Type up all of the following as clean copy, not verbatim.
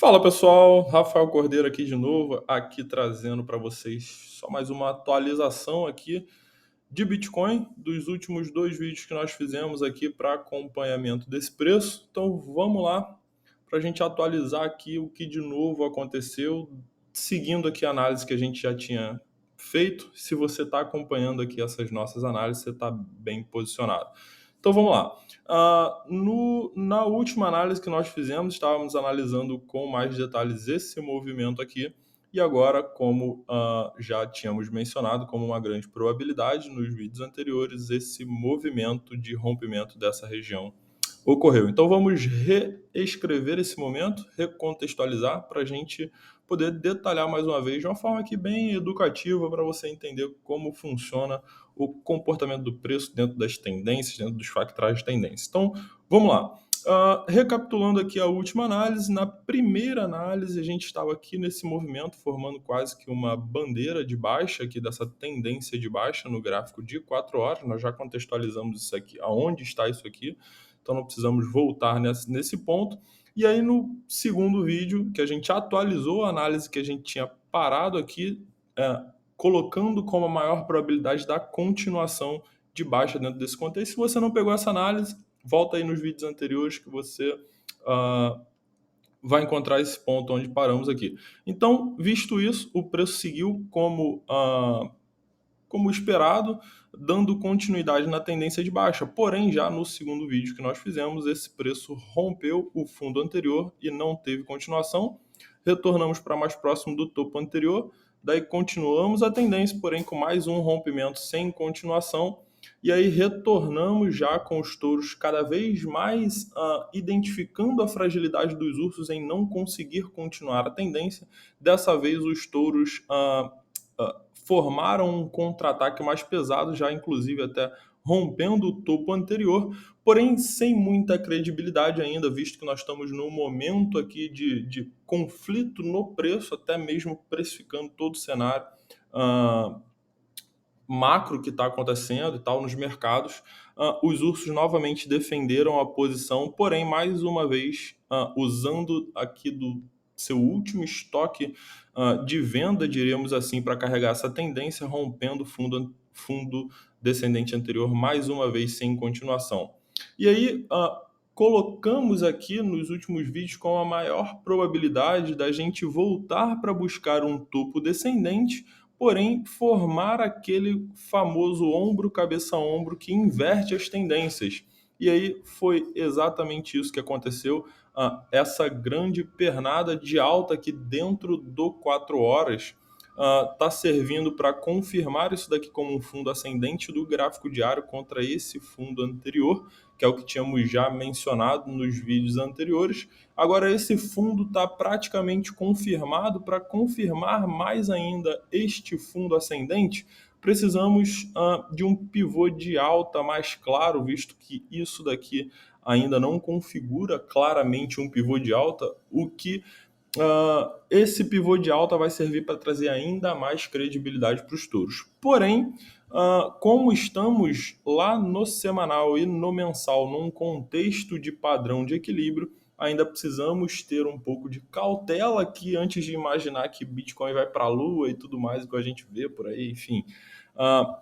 Fala pessoal, Rafael Cordeiro aqui de novo, aqui trazendo para vocês só mais uma atualização aqui de Bitcoin dos últimos dois vídeos que nós fizemos aqui para acompanhamento desse preço. Então vamos lá para a gente atualizar aqui o que de novo aconteceu, seguindo aqui a análise que a gente já tinha feito. Se você está acompanhando aqui essas nossas análises, você está bem posicionado. Então vamos lá. Na última análise que nós fizemos, estávamos analisando com mais detalhes esse movimento aqui. E agora, como já tínhamos mencionado, como uma grande probabilidade nos vídeos anteriores, esse movimento de rompimento dessa região ocorreu. Então vamos reescrever esse momento, recontextualizar para a gente poder detalhar mais uma vez de uma forma aqui bem educativa para você entender como funciona o comportamento do preço dentro das tendências, dentro dos factorais de tendência. Então vamos lá. Recapitulando aqui a última análise, na primeira análise a gente estava aqui nesse movimento formando quase que uma bandeira de baixa aqui dessa tendência de baixa no gráfico de 4 horas, nós já contextualizamos isso aqui, aonde está isso aqui, então não precisamos voltar nesse ponto. E aí no segundo vídeo que a gente atualizou a análise que a gente tinha parado aqui, colocando como a maior probabilidade da continuação de baixa dentro desse contexto. Se você não pegou essa análise, volta aí nos vídeos anteriores que você vai encontrar esse ponto onde paramos aqui. Então, visto isso, o preço seguiu como esperado, dando continuidade na tendência de baixa. Porém, já no segundo vídeo que nós fizemos, esse preço rompeu o fundo anterior e não teve continuação. Retornamos para mais próximo do topo anterior, daí continuamos a tendência, porém com mais um rompimento sem continuação. E aí retornamos já com os touros cada vez mais identificando a fragilidade dos ursos em não conseguir continuar a tendência. Dessa vez os touros formaram um contra-ataque mais pesado, já inclusive até rompendo o topo anterior, porém sem muita credibilidade ainda, visto que nós estamos num momento aqui de conflito no preço, até mesmo precificando todo o cenário macro que está acontecendo e tal nos mercados. Os ursos novamente defenderam a posição, porém, mais uma vez, usando aqui do seu último estoque de venda, diríamos assim, para carregar essa tendência, rompendo fundo descendente anterior mais uma vez sem continuação. E aí, colocamos aqui nos últimos vídeos com a maior probabilidade da gente voltar para buscar um topo descendente, porém formar aquele famoso ombro, cabeça-ombro que inverte as tendências. E aí foi exatamente isso que aconteceu. Essa grande pernada de alta aqui dentro do 4 horas está servindo para confirmar isso daqui como um fundo ascendente do gráfico diário contra esse fundo anterior, que é o que tínhamos já mencionado nos vídeos anteriores. Agora esse fundo está praticamente confirmado. Para confirmar mais ainda este fundo ascendente, precisamos de um pivô de alta mais claro, visto que isso daqui ainda não configura claramente um pivô de alta, o que esse pivô de alta vai servir para trazer ainda mais credibilidade para os touros. Porém, como estamos lá no semanal e no mensal, num contexto de padrão de equilíbrio, ainda precisamos ter um pouco de cautela aqui antes de imaginar que Bitcoin vai para a lua e tudo mais que a gente vê por aí, enfim.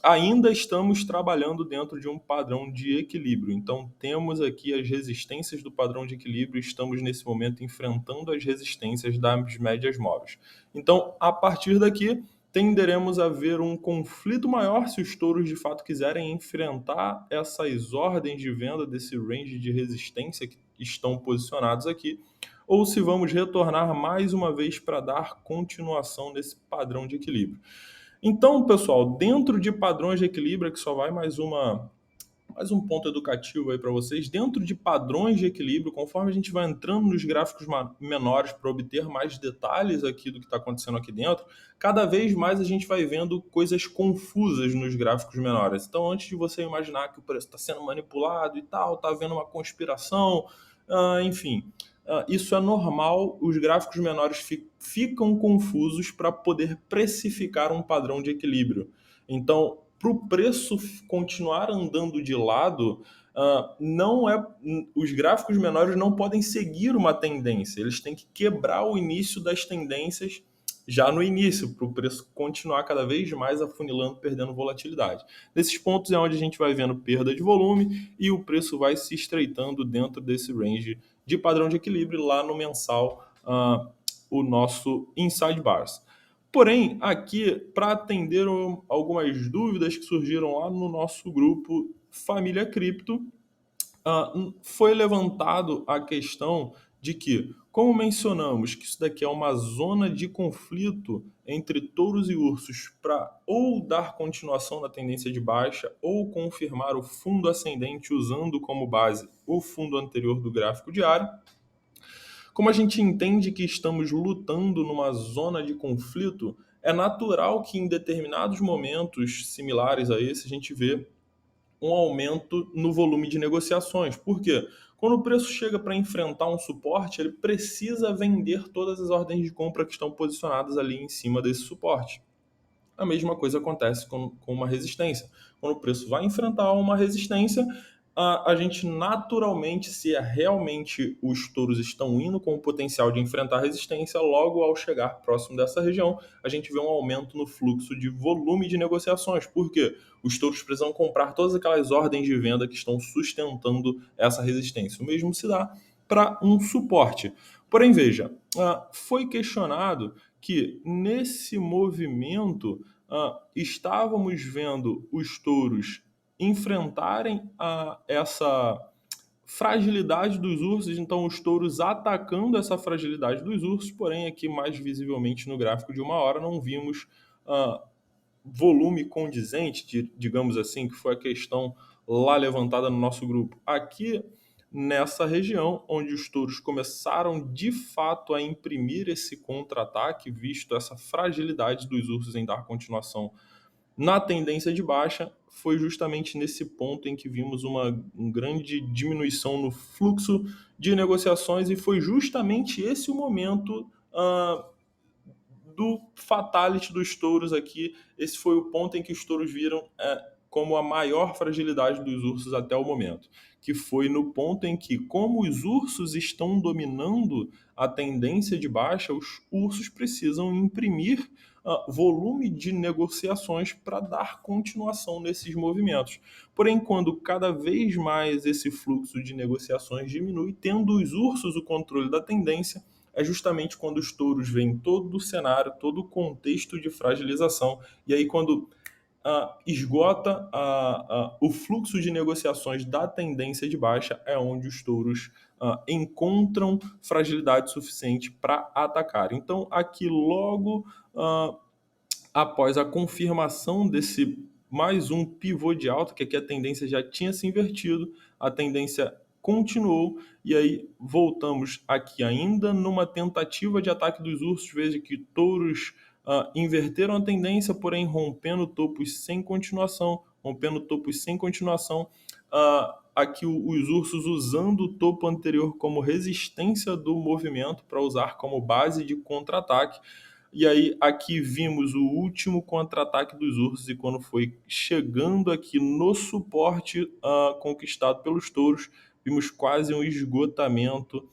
Ainda estamos trabalhando dentro de um padrão de equilíbrio. Então, temos aqui as resistências do padrão de equilíbrio e estamos, nesse momento, enfrentando as resistências das médias móveis. Então, a partir daqui, tenderemos a ver um conflito maior se os touros, de fato, quiserem enfrentar essas ordens de venda desse range de resistência que estão posicionados aqui, ou se vamos retornar mais uma vez para dar continuação nesse padrão de equilíbrio. Então, pessoal, dentro de padrões de equilíbrio, que só vai mais um ponto educativo aí para vocês, dentro de padrões de equilíbrio, conforme a gente vai entrando nos gráficos menores para obter mais detalhes aqui do que está acontecendo aqui dentro, cada vez mais a gente vai vendo coisas confusas nos gráficos menores. Então, antes de você imaginar que o preço está sendo manipulado e tal, está havendo uma conspiração, enfim... isso é normal, os gráficos menores ficam confusos para poder precificar um padrão de equilíbrio. Então, para o preço continuar andando de lado, não é, os gráficos menores não podem seguir uma tendência, eles têm que quebrar o início das tendências já no início, para o preço continuar cada vez mais afunilando, perdendo volatilidade. Nesses pontos é onde a gente vai vendo perda de volume e o preço vai se estreitando dentro desse range de padrão de equilíbrio lá no mensal, o nosso inside bars. Porém, aqui, para atender algumas dúvidas que surgiram lá no nosso grupo Família Cripto, foi levantado a questão de que, como mencionamos, que isso daqui é uma zona de conflito entre touros e ursos para ou dar continuação na tendência de baixa ou confirmar o fundo ascendente usando como base o fundo anterior do gráfico diário. Como a gente entende que estamos lutando numa zona de conflito, é natural que em determinados momentos similares a esse a gente vê um aumento no volume de negociações. Por quê? Quando o preço chega para enfrentar um suporte, ele precisa vender todas as ordens de compra que estão posicionadas ali em cima desse suporte. A mesma coisa acontece com uma resistência. Quando o preço vai enfrentar uma resistência, a gente naturalmente, se realmente os touros estão indo com o potencial de enfrentar a resistência, logo ao chegar próximo dessa região, a gente vê um aumento no fluxo de volume de negociações. Por quê? Os touros precisam comprar todas aquelas ordens de venda que estão sustentando essa resistência. O mesmo se dá para um suporte. Porém, veja, foi questionado que nesse movimento estávamos vendo os touros enfrentarem essa fragilidade dos ursos, então os touros atacando essa fragilidade dos ursos, porém aqui mais visivelmente no gráfico de uma hora não vimos volume condizente, digamos assim, que foi a questão lá levantada no nosso grupo. Aqui nessa região, onde os touros começaram de fato a imprimir esse contra-ataque, visto essa fragilidade dos ursos em dar continuação na tendência de baixa, foi justamente nesse ponto em que vimos uma grande diminuição no fluxo de negociações e foi justamente esse o momento do fatality dos touros aqui. Esse foi o ponto em que os touros viram como a maior fragilidade dos ursos até o momento, que foi no ponto em que, como os ursos estão dominando a tendência de baixa, os ursos precisam imprimir volume de negociações para dar continuação nesses movimentos. Porém, quando cada vez mais esse fluxo de negociações diminui, tendo os ursos o controle da tendência, é justamente quando os touros veem todo o cenário, todo o contexto de fragilização, e aí quando esgota o fluxo de negociações da tendência de baixa, é onde os touros encontram fragilidade suficiente para atacar. Então, aqui logo após a confirmação desse mais um pivô de alta, que aqui a tendência já tinha se invertido, a tendência continuou, e aí voltamos aqui ainda numa tentativa de ataque dos ursos. Veja que touros inverteram a tendência, porém rompendo topos sem continuação, aqui os ursos usando o topo anterior como resistência do movimento para usar como base de contra-ataque. E aí aqui vimos o último contra-ataque dos ursos, e quando foi chegando aqui no suporte conquistado pelos touros, vimos quase um esgotamento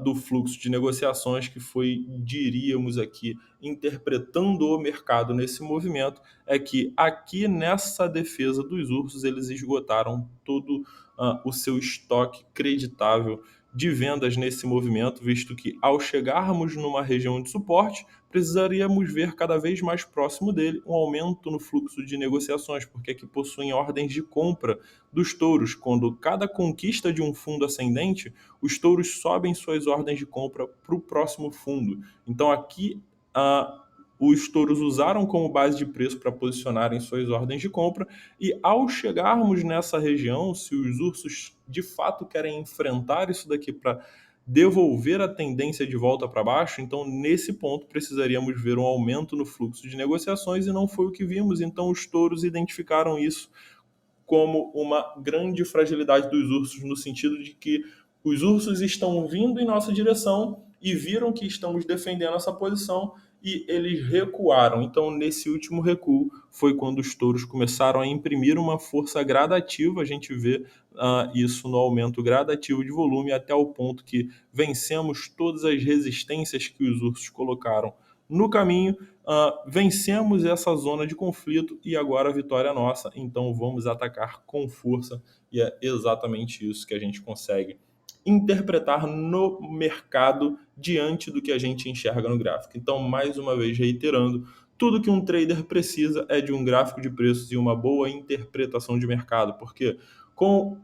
do fluxo de negociações, que foi, diríamos aqui, interpretando o mercado nesse movimento, é que aqui nessa defesa dos ursos eles esgotaram todo o seu estoque creditável de vendas nesse movimento, visto que ao chegarmos numa região de suporte, precisaríamos ver cada vez mais próximo dele um aumento no fluxo de negociações, porque aqui possuem ordens de compra dos touros. Quando cada conquista de um fundo ascendente, os touros sobem suas ordens de compra para o próximo fundo. Então aqui os touros usaram como base de preço para posicionarem suas ordens de compra, e ao chegarmos nessa região, se os ursos de fato querem enfrentar isso daqui para devolver a tendência de volta para baixo, então nesse ponto precisaríamos ver um aumento no fluxo de negociações, e não foi o que vimos. Então os touros identificaram isso como uma grande fragilidade dos ursos, no sentido de que os ursos estão vindo em nossa direção e viram que estamos defendendo essa posição e eles recuaram. Então, nesse último recuo, foi quando os touros começaram a imprimir uma força gradativa. A gente vê isso no aumento gradativo de volume até o ponto que vencemos todas as resistências que os ursos colocaram no caminho, vencemos essa zona de conflito e agora a vitória é nossa, então vamos atacar com força e é exatamente isso que a gente consegue interpretar no mercado diante do que a gente enxerga no gráfico. Então, mais uma vez, reiterando, tudo que um trader precisa é de um gráfico de preços e uma boa interpretação de mercado, porque com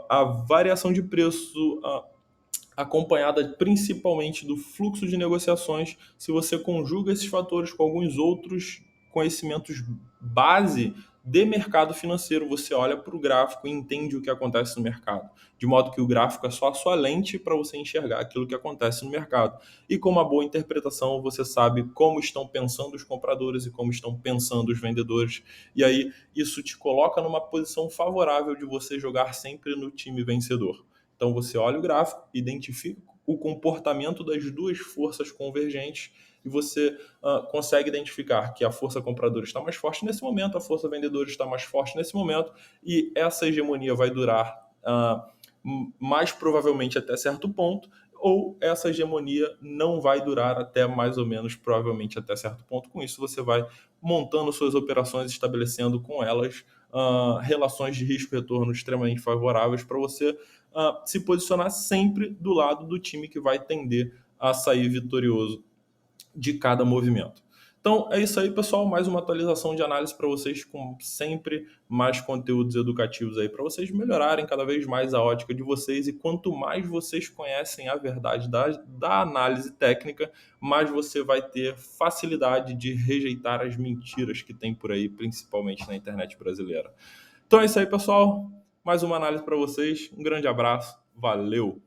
a variação de preço acompanhada principalmente do fluxo de negociações, se você conjuga esses fatores com alguns outros conhecimentos base de mercado financeiro, você olha para o gráfico e entende o que acontece no mercado. De modo que o gráfico é só a sua lente para você enxergar aquilo que acontece no mercado. E com uma boa interpretação, você sabe como estão pensando os compradores e como estão pensando os vendedores. E aí, isso te coloca numa posição favorável de você jogar sempre no time vencedor. Então você olha o gráfico, identifica o comportamento das duas forças convergentes e você consegue identificar que a força compradora está mais forte nesse momento, a força vendedora está mais forte nesse momento e essa hegemonia vai durar mais provavelmente até certo ponto, ou essa hegemonia não vai durar até mais ou menos provavelmente até certo ponto. Com isso você vai montando suas operações, estabelecendo com elas relações de risco-retorno extremamente favoráveis para você se posicionar sempre do lado do time que vai tender a sair vitorioso de cada movimento. Então é isso aí, pessoal. Mais uma atualização de análise para vocês, com sempre mais conteúdos educativos aí para vocês melhorarem cada vez mais a ótica de vocês. E quanto mais vocês conhecem a verdade da análise técnica, mais você vai ter facilidade de rejeitar as mentiras que tem por aí, principalmente na internet brasileira. Então é isso aí, pessoal. Mais uma análise para vocês. Um grande abraço. Valeu!